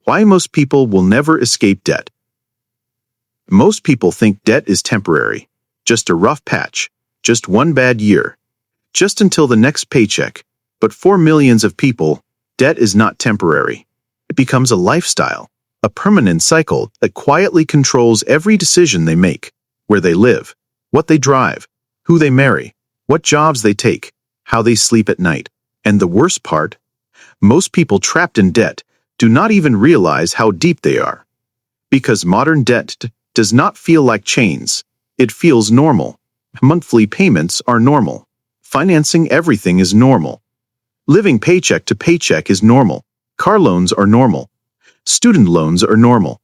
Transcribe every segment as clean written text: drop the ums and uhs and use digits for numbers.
Why most people will never escape debt. Most people think debt is temporary, just a rough patch, just one bad year, just until the next paycheck. But for millions of people, debt is not temporary. It becomes a lifestyle, a permanent cycle that quietly controls every decision they make, where they live, what they drive, who they marry, what jobs they take, how they sleep at night. And the worst part? Most people trapped in debt do not even realize how deep they are. Because modern debt does not feel like chains, it feels normal. Monthly payments are normal. Financing everything is normal. Living paycheck to paycheck is normal. Car loans are normal. Student loans are normal.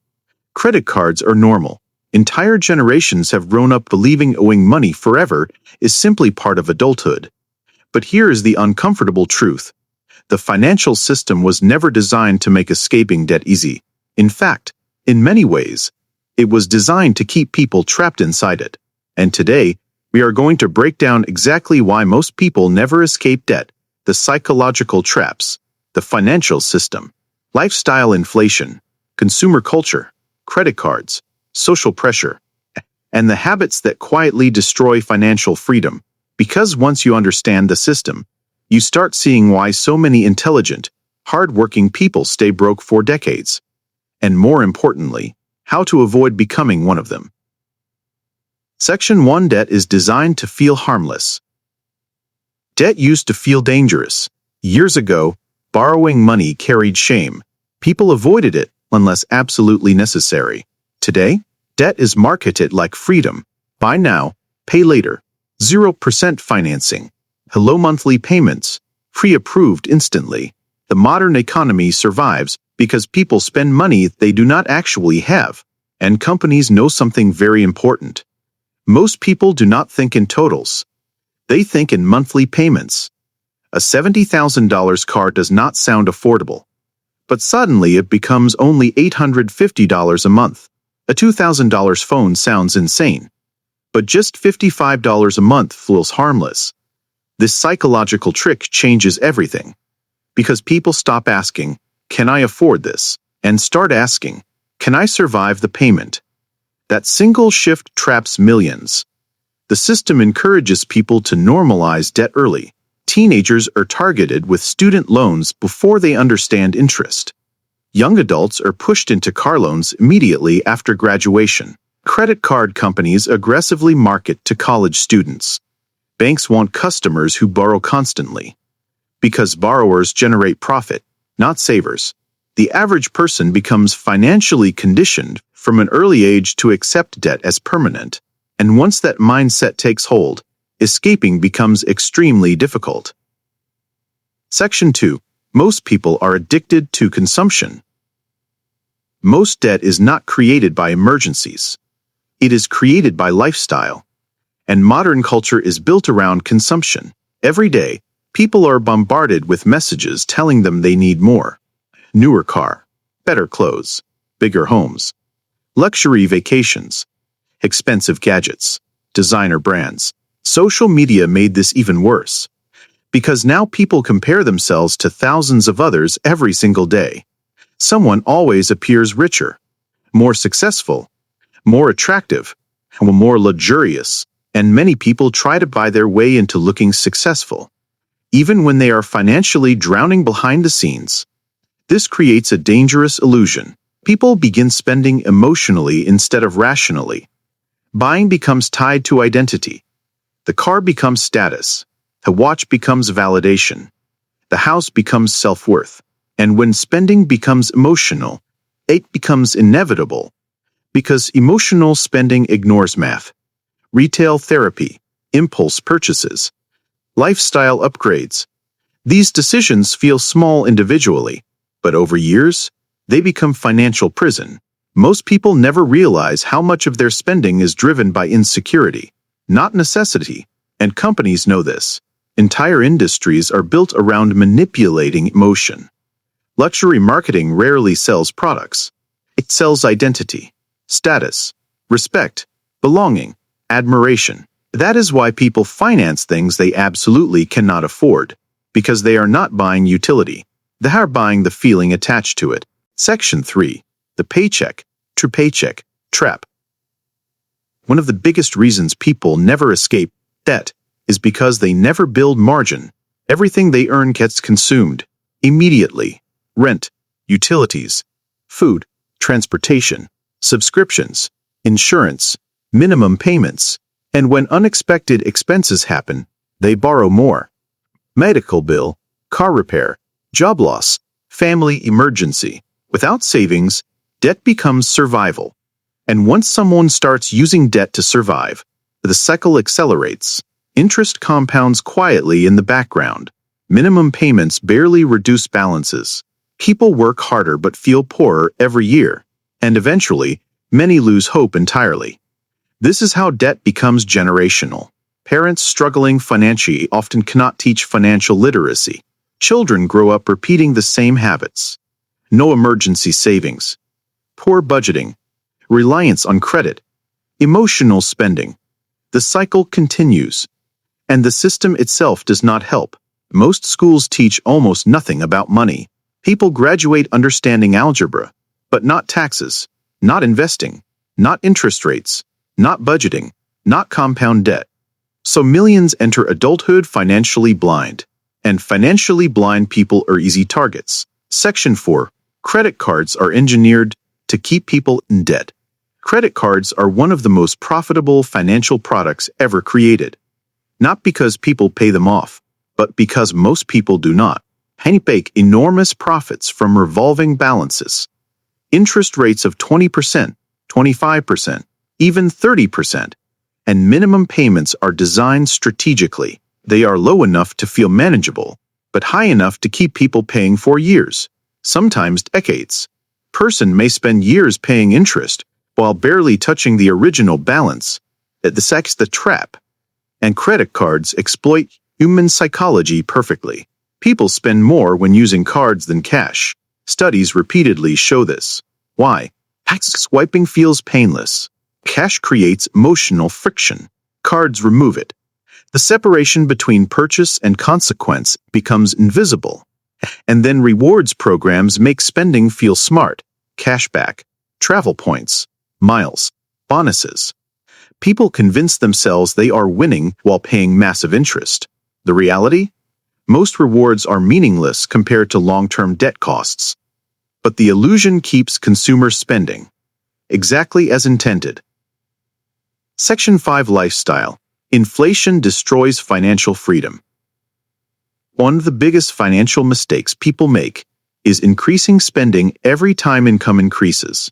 Credit cards are normal. Entire generations have grown up believing owing money forever is simply part of adulthood. But here is the uncomfortable truth. The financial system was never designed to make escaping debt easy. In fact, in many ways, it was designed to keep people trapped inside it. And today, we are going to break down exactly why most people never escape debt, the psychological traps, the financial system, lifestyle inflation, consumer culture, credit cards, social pressure, and the habits that quietly destroy financial freedom. Because once you understand the system, you start seeing why so many intelligent, hard-working people stay broke for decades. And more importantly, how to avoid becoming one of them. Section 1. Debt is designed to feel harmless. Debt used to feel dangerous. Years ago, borrowing money carried shame. People avoided it unless absolutely necessary. Today, debt is marketed like freedom. Buy now, pay later. 0% financing. Hello monthly payments. Pre-approved instantly. The modern economy survives because people spend money they do not actually have. And companies know something very important. Most people do not think in totals. They think in monthly payments. A $70,000 car does not sound affordable. But suddenly it becomes only $850 a month. A $2,000 phone sounds insane. But just $55 a month feels harmless. This psychological trick changes everything. Because people stop asking, "Can I afford this?" and start asking, "Can I survive the payment?" That single shift traps millions. The system encourages people to normalize debt early. Teenagers are targeted with student loans before they understand interest. Young adults are pushed into car loans immediately after graduation. Credit card companies aggressively market to college students. Banks want customers who borrow constantly. Because borrowers generate profit, not savers. The average person becomes financially conditioned from an early age to accept debt as permanent. And once that mindset takes hold, escaping becomes extremely difficult. Section 2. Most people are addicted to consumption. Most debt is not created by emergencies. It is created by lifestyle. And modern culture is built around consumption. Every day, people are bombarded with messages telling them they need more. Newer car, better clothes, bigger homes, luxury vacations, expensive gadgets, designer brands. Social media made this even worse. Because now people compare themselves to thousands of others every single day. Someone always appears richer, more successful, more attractive, more luxurious. And many people try to buy their way into looking successful, even when they are financially drowning behind the scenes. This creates a dangerous illusion. People begin spending emotionally instead of rationally. Buying becomes tied to identity. The car becomes status. The watch becomes validation. The house becomes self-worth. And when spending becomes emotional, it becomes inevitable. Because emotional spending ignores math. Retail therapy, impulse purchases, lifestyle upgrades. These decisions feel small individually, but over years, they become financial prison. Most people never realize how much of their spending is driven by insecurity, not necessity, and companies know this. Entire industries are built around manipulating emotion. Luxury marketing rarely sells products. It sells identity, status, respect, belonging, admiration. That is why people finance things they absolutely cannot afford, because they are not buying utility. They are buying the feeling attached to it. Section 3. The paycheck to paycheck trap. One of the biggest reasons people never escape debt is because they never build margin. Everything they earn gets consumed immediately. Rent, utilities, food, transportation, subscriptions, insurance, minimum payments, and when unexpected expenses happen, they borrow more. Medical bill, car repair, job loss, family emergency. Without savings, debt becomes survival. And once someone starts using debt to survive, the cycle accelerates. Interest compounds quietly in the background. Minimum payments barely reduce balances. People work harder but feel poorer every year. And eventually, many lose hope entirely. This is how debt becomes generational. Parents struggling financially often cannot teach financial literacy. Children grow up repeating the same habits. No emergency savings. Poor budgeting. Reliance on credit. Emotional spending. The cycle continues. And the system itself does not help. Most schools teach almost nothing about money. People graduate understanding algebra, but not taxes, not investing, not interest rates, not budgeting, not compound debt. So millions enter adulthood financially blind. And financially blind people are easy targets. Section 4. Credit cards are engineered to keep people in debt. Credit cards are one of the most profitable financial products ever created. Not because people pay them off, but because most people do not. They make enormous profits from revolving balances. Interest rates of 20%, 25%, even 30%. And minimum payments are designed strategically. They are low enough to feel manageable, but high enough to keep people paying for years, sometimes decades. Person may spend years paying interest while barely touching the original balance. That's the trap. And credit cards exploit human psychology perfectly. People spend more when using cards than cash. Studies repeatedly show this. Why? Swiping feels painless. Cash creates emotional friction. Cards remove it. The separation between purchase and consequence becomes invisible. And then rewards programs make spending feel smart. Cashback, travel points, miles, bonuses. People convince themselves they are winning while paying massive interest. The reality? Most rewards are meaningless compared to long-term debt costs. But the illusion keeps consumers spending. Exactly as intended. Section 5. Lifestyle. Inflation destroys financial freedom. One of the biggest financial mistakes people make is increasing spending every time income increases.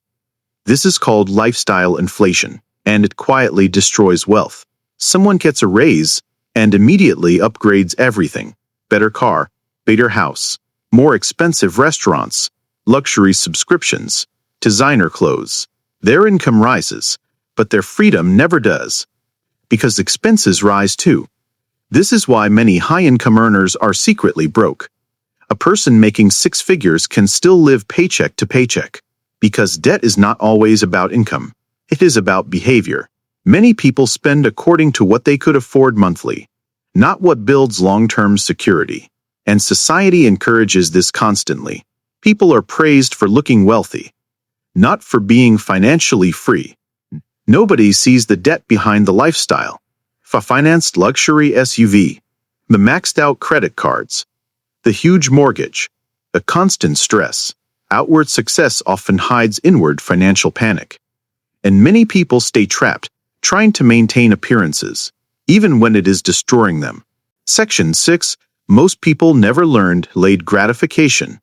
This is called lifestyle inflation, and it quietly destroys wealth. Someone gets a raise and immediately upgrades everything. Better car, bigger house, more expensive restaurants, luxury subscriptions, designer clothes. Their income rises, but their freedom never does. Because expenses rise too. This is why many high-income earners are secretly broke. A person making six figures can still live paycheck to paycheck. Because debt is not always about income. It is about behavior. Many people spend according to what they could afford monthly, not what builds long-term security. And society encourages this constantly. People are praised for looking wealthy, not for being financially free. Nobody sees the debt behind the lifestyle. The financed luxury SUV, the maxed-out credit cards, the huge mortgage, the constant stress. Outward success often hides inward financial panic. And many people stay trapped, trying to maintain appearances, even when it is destroying them. Section 6. Most people never learned delayed gratification.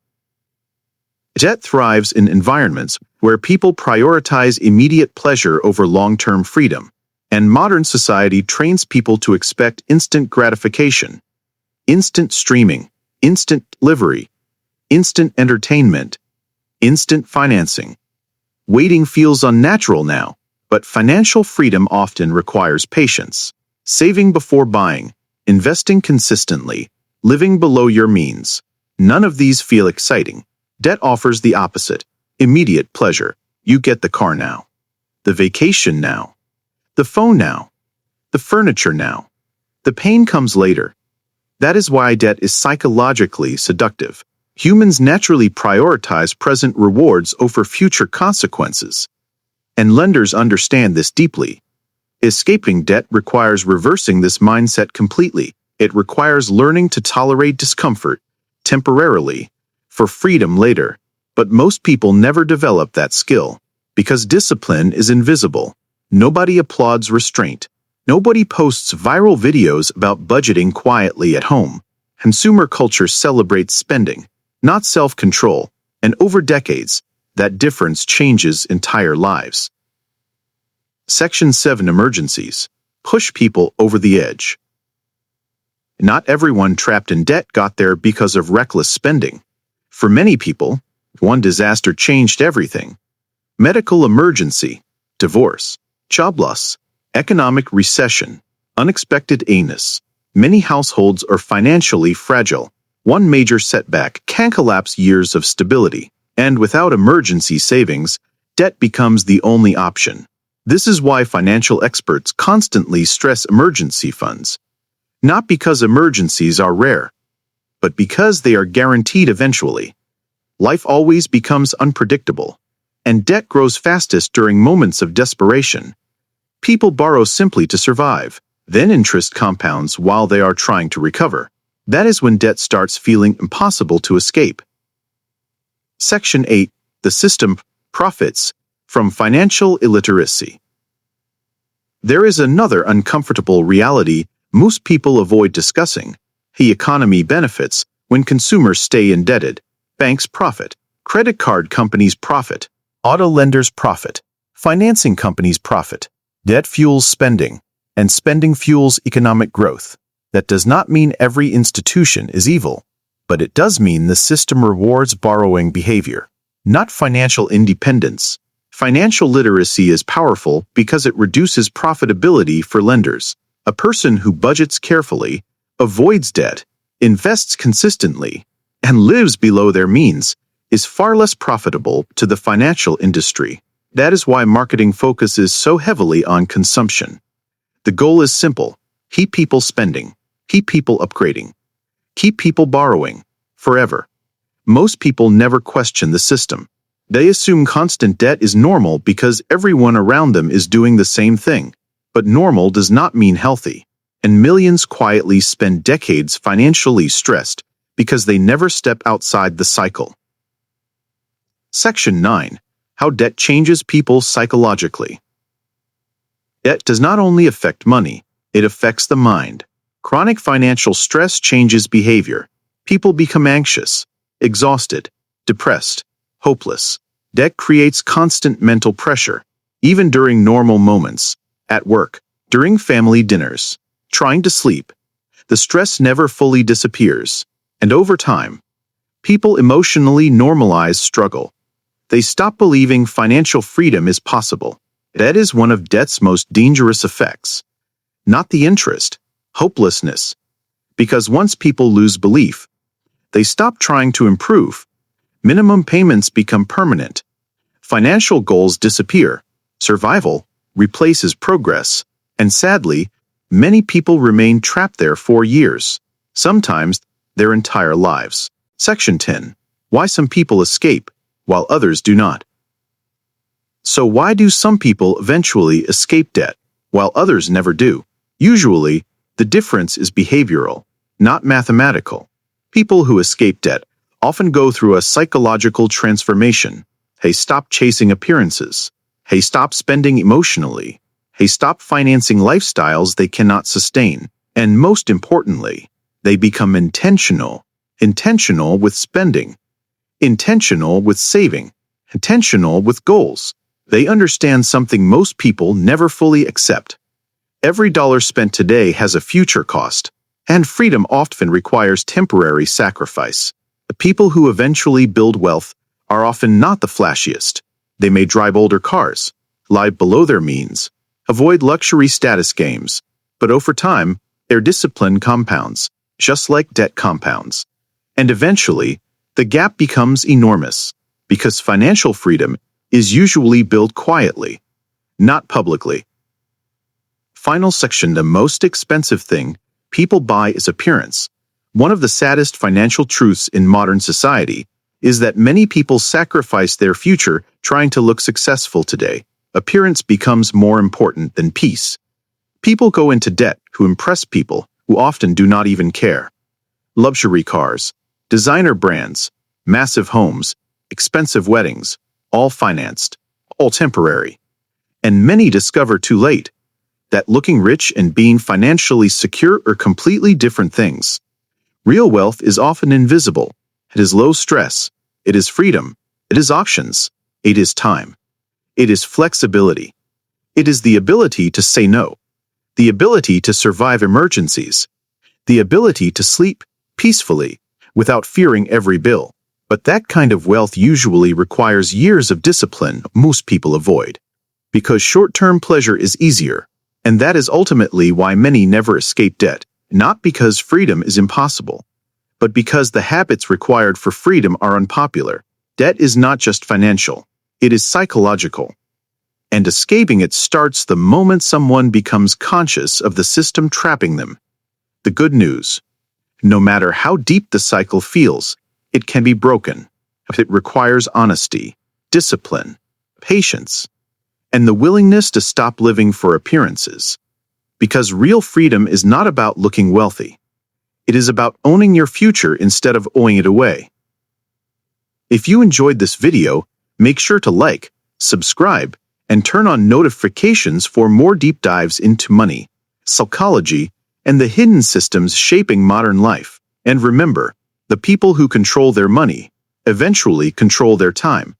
Debt thrives in environments where people prioritize immediate pleasure over long-term freedom, and modern society trains people to expect instant gratification. Instant streaming, instant delivery, instant entertainment, instant financing. Waiting feels unnatural now, but financial freedom often requires patience. Saving before buying, investing consistently, living below your means. None of these feel exciting. Debt offers the opposite. Immediate pleasure. You get the car now. The vacation now. The phone now. The furniture now. The pain comes later. That is why debt is psychologically seductive. Humans naturally prioritize present rewards over future consequences, and lenders understand this deeply. Escaping debt requires reversing this mindset completely. It requires learning to tolerate discomfort temporarily for freedom later. But most people never develop that skill because discipline is invisible. Nobody applauds restraint. Nobody posts viral videos about budgeting quietly at home. Consumer culture celebrates spending, not self-control, and over decades, that difference changes entire lives. Section 7. Emergencies push people over the edge. Not everyone trapped in debt got there because of reckless spending. For many people, one disaster changed everything. Medical emergency, divorce, job loss, economic recession, unexpected illness. Many households are financially fragile. One major setback can collapse years of stability, and without emergency savings, debt becomes the only option. This is why financial experts constantly stress emergency funds. Not because emergencies are rare, but because they are guaranteed eventually. Life always becomes unpredictable, and debt grows fastest during moments of desperation. People borrow simply to survive, then interest compounds while they are trying to recover. That is when debt starts feeling impossible to escape. Section 8. The system profits from financial illiteracy. There is another uncomfortable reality most people avoid discussing. The economy benefits when consumers stay indebted. Banks profit, credit card companies profit, auto lenders profit, financing companies profit. Debt fuels spending, and spending fuels economic growth. That does not mean every institution is evil, but it does mean the system rewards borrowing behavior, not financial independence. Financial literacy is powerful because it reduces profitability for lenders. A person who budgets carefully, avoids debt, invests consistently, and lives below their means is far less profitable to the financial industry. That is why marketing focuses so heavily on consumption. The goal is simple: keep people spending, keep people upgrading, keep people borrowing forever. Most people never question the system. They assume constant debt is normal because everyone around them is doing the same thing. But normal does not mean healthy, and millions quietly spend decades financially stressed because they never step outside the cycle. Section 9. How debt changes people psychologically. Debt does not only affect money, it affects the mind. Chronic financial stress changes behavior. People become anxious, exhausted, depressed, hopeless. Debt creates constant mental pressure, even during normal moments. At work, during family dinners, trying to sleep. The stress never fully disappears, and over time, people emotionally normalize struggle. They stop believing financial freedom is possible. That is one of debt's most dangerous effects. Not the interest, hopelessness. Because once people lose belief, they stop trying to improve. Minimum payments become permanent. Financial goals disappear. Survival replaces progress, and sadly, many people remain trapped there for years, sometimes their entire lives. Section 10. Why some people escape, while others do not. So why do some people eventually escape debt, while others never do? Usually, the difference is behavioral, not mathematical. People who escape debt often go through a psychological transformation. They stop chasing appearances. They stop spending emotionally. They stop financing lifestyles they cannot sustain. And most importantly, they become intentional. Intentional with spending. Intentional with saving. Intentional with goals. They understand something most people never fully accept. Every dollar spent today has a future cost, and freedom often requires temporary sacrifice. The people who eventually build wealth are often not the flashiest. They may drive older cars, live below their means, avoid luxury status games, but over time, their discipline compounds, just like debt compounds. And eventually, the gap becomes enormous, because financial freedom is usually built quietly, not publicly. Final section: the most expensive thing people buy is appearance. One of the saddest financial truths in modern society is that many people sacrifice their future trying to look successful today. Appearance becomes more important than peace. People go into debt to impress people who often do not even care. Luxury cars, designer brands, massive homes, expensive weddings, all financed, all temporary. And many discover too late that looking rich and being financially secure are completely different things. Real wealth is often invisible. It is low stress. It is freedom. It is options. It is time. It is flexibility. It is the ability to say no. The ability to survive emergencies. The ability to sleep peacefully without fearing every bill. But that kind of wealth usually requires years of discipline most people avoid. Because short-term pleasure is easier. And that is ultimately why many never escape debt, not because freedom is impossible, but because the habits required for freedom are unpopular. Debt is not just financial, it is psychological. And escaping it starts the moment someone becomes conscious of the system trapping them. The good news: no matter how deep the cycle feels, it can be broken. It requires honesty, discipline, patience, and the willingness to stop living for appearances. Because real freedom is not about looking wealthy. It is about owning your future instead of owing it away. If you enjoyed this video, make sure to like, subscribe, and turn on notifications for more deep dives into money, psychology, and the hidden systems shaping modern life. And remember, the people who control their money eventually control their time.